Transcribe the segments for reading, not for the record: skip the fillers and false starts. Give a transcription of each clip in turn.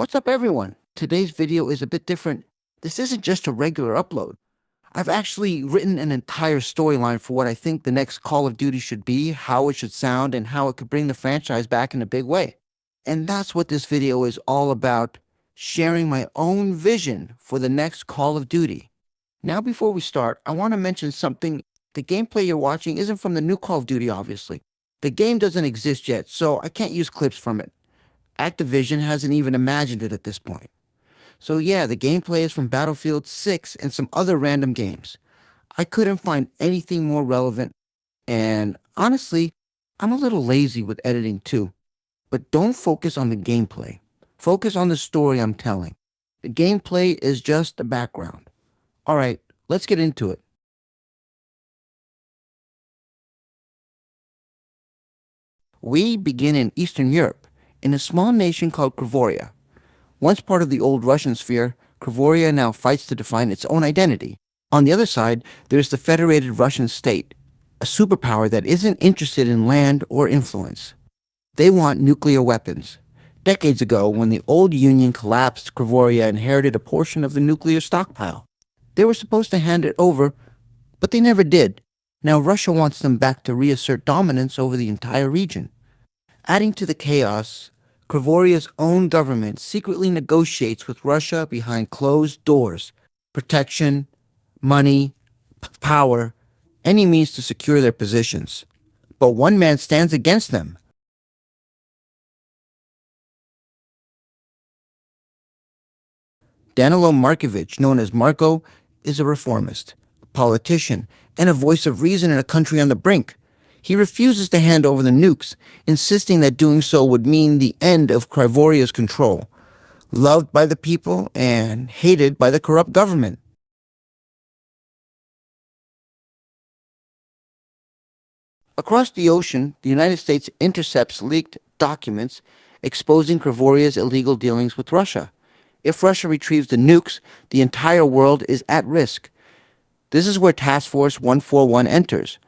What's up, everyone? Today's video is a bit different. This isn't just a regular upload. I've actually written an entire storyline for what I think the next Call of Duty should be, how it should sound, and how it could bring the franchise back in a big way. And that's what this video is all about, sharing my own vision for the next Call of Duty. Now, before we start, I want to mention something. The gameplay you're watching isn't from the new Call of Duty, obviously. The game doesn't exist yet, so I can't use clips from it. Activision hasn't even imagined it at this point. So yeah, the gameplay is from Battlefield 6 and some other random games. I couldn't find anything more relevant, and honestly, I'm a little lazy with editing too. But don't focus on the gameplay. Focus on the story I'm telling. The gameplay is just the background. Alright, let's get into it. We begin in Eastern Europe, in a small nation called Kryvoria. Once part of the old Russian sphere, Kryvoria now fights to define its own identity. On the other side, there's the Federated Russian State, a superpower that isn't interested in land or influence. They want nuclear weapons. Decades ago, when the old Union collapsed, Kryvoria inherited a portion of the nuclear stockpile. They were supposed to hand it over, but they never did. Now Russia wants them back to reassert dominance over the entire region. Adding to the chaos, Kryvoria's own government secretly negotiates with Russia behind closed doors. Protection, money, power, any means to secure their positions. But one man stands against them. Danilo Markovich, known as Marko, is a reformist, a politician, and a voice of reason in a country on the brink. He refuses to hand over the nukes, insisting that doing so would mean the end of Kryvoria's control, loved by the people and hated by the corrupt government. Across the ocean, the United States intercepts leaked documents exposing Kryvoria's illegal dealings with Russia. If Russia retrieves the nukes, the entire world is at risk. This is where Task Force 141 enters.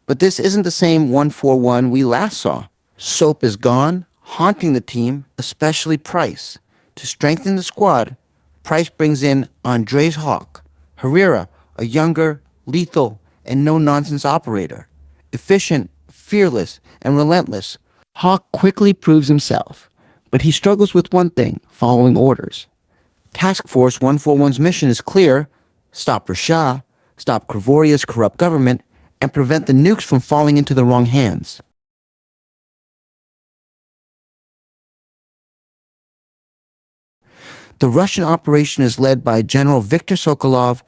But this isn't the same 141 we last saw. Soap is gone, haunting the team, especially Price. To strengthen the squad, Price brings in Andrés Hawk, Herrera, a younger, lethal, and no-nonsense operator. Efficient, fearless, and relentless, Hawk quickly proves himself. But he struggles with one thing, following orders. Task Force 141's mission is clear: stop Russia, stop Kryvoria's corrupt government, and prevent the nukes from falling into the wrong hands. The Russian operation is led by General Viktor Sokolov,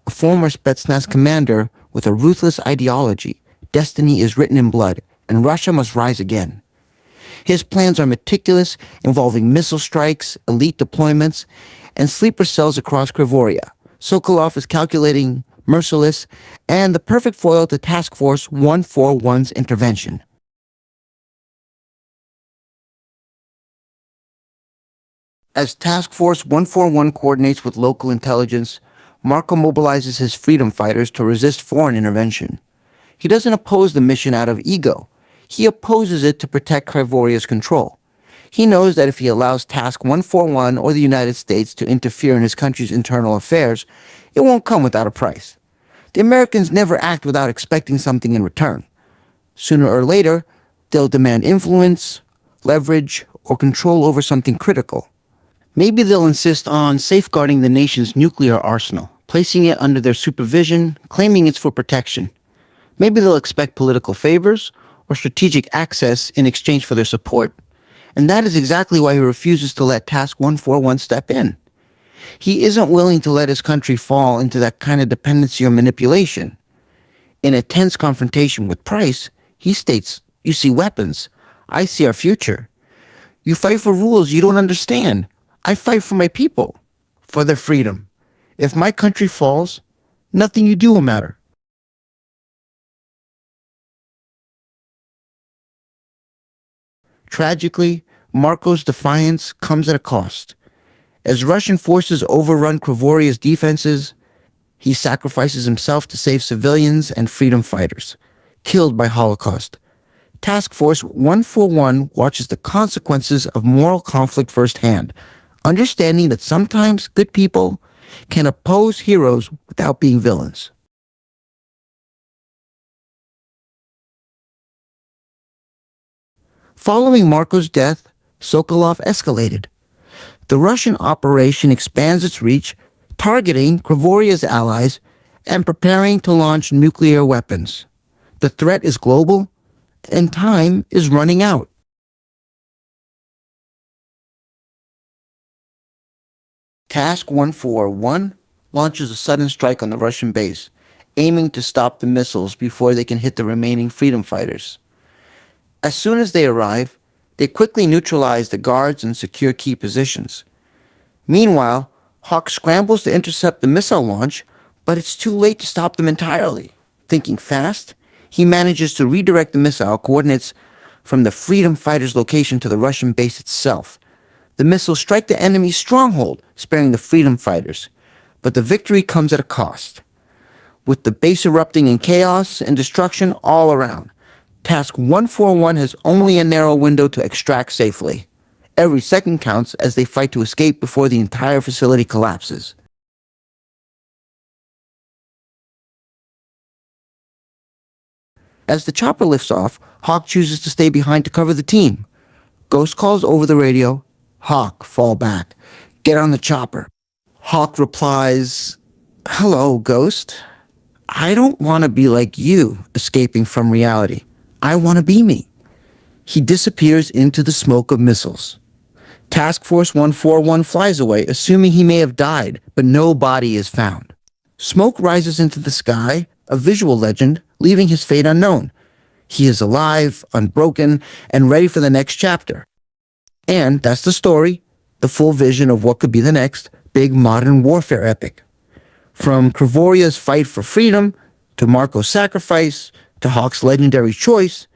a former Spetsnaz commander with a ruthless ideology. Destiny is written in blood, and Russia must rise again. His plans are meticulous, involving missile strikes, elite deployments, and sleeper cells across Kryvoria. Sokolov is calculating, merciless, and the perfect foil to Task Force 141's intervention. As Task Force 141 coordinates with local intelligence, Marko mobilizes his freedom fighters to resist foreign intervention. He doesn't oppose the mission out of ego. He opposes it to protect Kryvoria's control. He knows that if he allows Task 141 or the United States to interfere in his country's internal affairs, it won't come without a price. The Americans never act without expecting something in return. Sooner or later, they'll demand influence, leverage, or control over something critical. Maybe they'll insist on safeguarding the nation's nuclear arsenal, placing it under their supervision, claiming it's for protection. Maybe they'll expect political favors or strategic access in exchange for their support. And that is exactly why he refuses to let Task 141 step in. He isn't willing to let his country fall into that kind of dependency or manipulation. In a tense confrontation with Price, he states, "You see weapons. I see our future. You fight for rules you don't understand. I fight for my people, for their freedom. If my country falls, nothing you do will matter." Tragically, Marko's defiance comes at a cost. As Russian forces overrun Kryvoria's defenses, he sacrifices himself to save civilians and freedom fighters, killed by Holocaust. Task Force 141 watches the consequences of moral conflict firsthand, understanding that sometimes good people can oppose heroes without being villains. Following Marko's death, Sokolov escalated. The Russian operation expands its reach, targeting Kryvoria's allies and preparing to launch nuclear weapons. The threat is global, and time is running out. Task 141 launches a sudden strike on the Russian base, aiming to stop the missiles before they can hit the remaining freedom fighters. As soon as they arrive, they quickly neutralize the guards and secure key positions. Meanwhile, Hawk scrambles to intercept the missile launch, but it's too late to stop them entirely. Thinking fast, he manages to redirect the missile coordinates from the freedom fighters' location to the Russian base itself. The missiles strike the enemy's stronghold, sparing the freedom fighters. But the victory comes at a cost, with the base erupting in chaos and destruction all around. Task 141 has only a narrow window to extract safely. Every second counts as they fight to escape before the entire facility collapses. As the chopper lifts off, Hawk chooses to stay behind to cover the team. Ghost calls over the radio, "Hawk, fall back. Get on the chopper." Hawk replies, "Hello, Ghost. I don't want to be like you, escaping from reality. I want to be me." He disappears into the smoke of missiles. Task Force 141 flies away, assuming he may have died, but no body is found. Smoke rises into the sky, a visual legend, leaving his fate unknown. He is alive, unbroken, and ready for the next chapter. And that's the story, the full vision of what could be the next big modern warfare epic. From Kryvoria's fight for freedom, to Marko's sacrifice, to Hawk's legendary choice,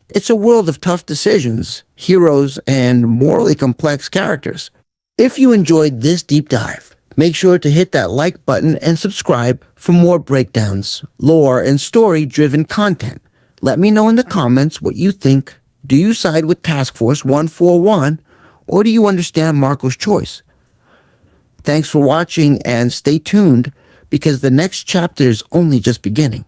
it's a world of tough decisions, heroes, and morally complex characters. If you enjoyed this deep dive, make sure to hit that like button and subscribe for more breakdowns, lore, and story-driven content. Let me know in the comments what you think. Do you side with Task Force 141, or do you understand Marko's choice? Thanks for watching, and stay tuned, because the next chapter is only just beginning.